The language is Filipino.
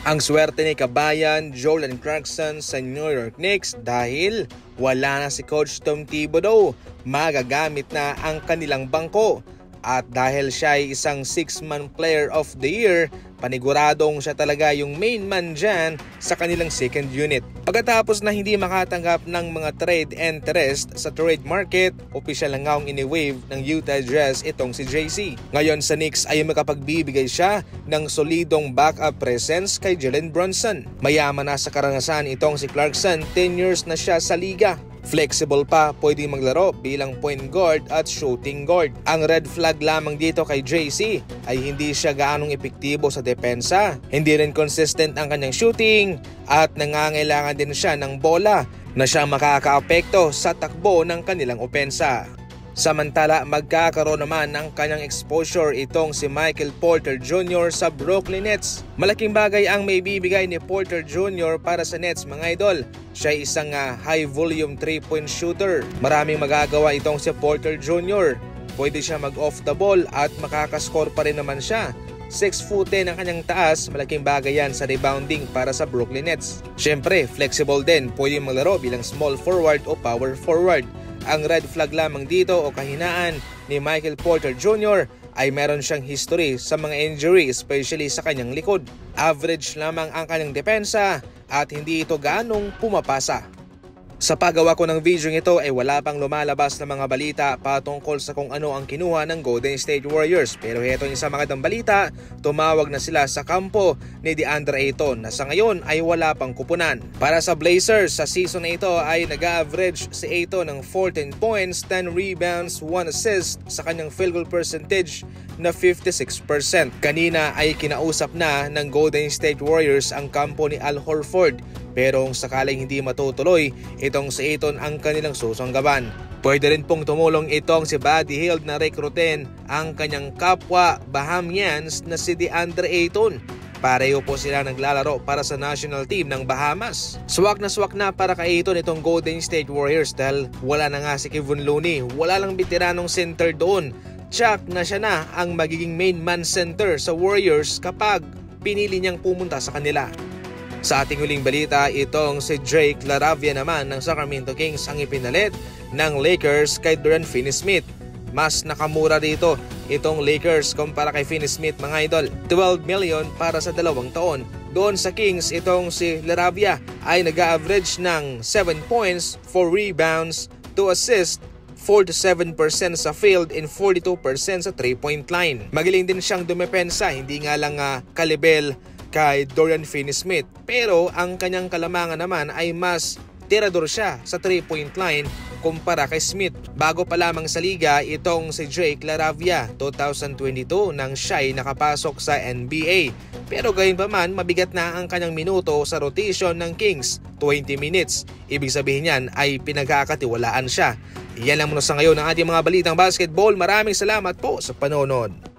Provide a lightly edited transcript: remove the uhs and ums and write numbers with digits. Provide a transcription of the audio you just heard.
Ang swerte ni kabayan Jordan Clarkson sa New York Knicks dahil wala na si Coach Tom Thibodeau, magagamit na ang kanilang bangko. At dahil siya ay isang 6-man player of the year, paniguradong siya talaga yung main man dyan sa kanilang second unit. Pagkatapos na hindi makatanggap ng mga trade interest sa trade market, opisyal na ngaong ini-waive ng Utah Jazz itong si JC. Ngayon sa Knicks ay makapagbibigay siya ng solidong backup presence kay Jalen Brunson. Mayaman na sa karanasan itong si Clarkson, 10 years na siya sa liga. Flexible pa, pwedeng maglaro bilang point guard at shooting guard. Ang red flag lamang dito kay JC ay hindi siya gaanong epektibo sa depensa. Hindi rin consistent ang kanyang shooting at nangangailangan din siya ng bola na siya makakaapekto sa takbo ng kanilang opensa. Samantala, magkakaroon naman ng kanyang exposure itong si Michael Porter Jr. sa Brooklyn Nets. Malaking bagay ang may bibigay ni Porter Jr. para sa Nets mga idol. Siya ay isang high volume 3-point shooter. Maraming magagawa itong si Porter Jr. Pwede siya mag-off the ball at makakascore pa rin naman siya. 6'10" ang kanyang taas, malaking bagay yan sa rebounding para sa Brooklyn Nets. Siyempre, flexible din, pwede maglaro bilang small forward o power forward. Ang red flag lamang dito o kahinaan ni Michael Porter Jr. ay meron siyang history sa mga injury, especially sa kanyang likod. Average lamang ang kanyang depensa at hindi ito ganong pumapasa. Sa paggawa ko ng video ito ay wala pang lumalabas na mga balita patungkol sa kung ano ang kinuha ng Golden State Warriors. Pero ito yung isa magandang balita, tumawag na sila sa kampo ni DeAndre Ayton na sa ngayon ay wala pang kupunan. Para sa Blazers, sa season na ito ay nag-average si Ayton ng 14 points, 10 rebounds, 1 assist sa kanyang field goal percentage na 56%. Kanina ay kinausap na ng Golden State Warriors ang kampo ni Al Horford. Pero kung sakaling hindi matutuloy, itong si Ayton ang kanilang susunggaban. Pwede rin pong tumulong itong si Buddy Hield na rekrutin ang kanyang kapwa Bahamians na si DeAndre Ayton. Pareho po sila naglalaro para sa national team ng Bahamas. Swak na para kay Ayton itong Golden State Warriors dahil wala na nga si Kevon Looney, wala lang veteranong center doon. Tsak na siya na ang magiging main man center sa Warriors kapag pinili niyang pumunta sa kanila. Sa ating huling balita, itong si Drake LaRavia naman ng Sacramento Kings ang ipinalit ng Lakers kay Dorian Finney-Smith. Mas nakamura dito itong Lakers kumpara kay Finney-Smith mga idol. 12 million para sa 2 taon. Doon sa Kings, itong si LaRavia ay nag-average ng 7 points, 4 rebounds, 2 assists, 47% sa field and 42% sa 3-point line. Magaling din siyang dumepensa, hindi nga lang kalibel kay Dorian Finney-Smith. Pero ang kanyang kalamangan naman ay mas tirador siya sa 3-point line kumpara kay Smith. Bago pa lamang sa liga, itong si Drake LaRavia 2022 nang siya ay nakapasok sa NBA. Pero gayon pa man, mabigat na ang kanyang minuto sa rotation ng Kings, 20 minutes. Ibig sabihin niyan ay pinagkakatiwalaan siya. Yan lang muna sa ngayon ang ating mga balitang basketball. Maraming salamat po sa panonood.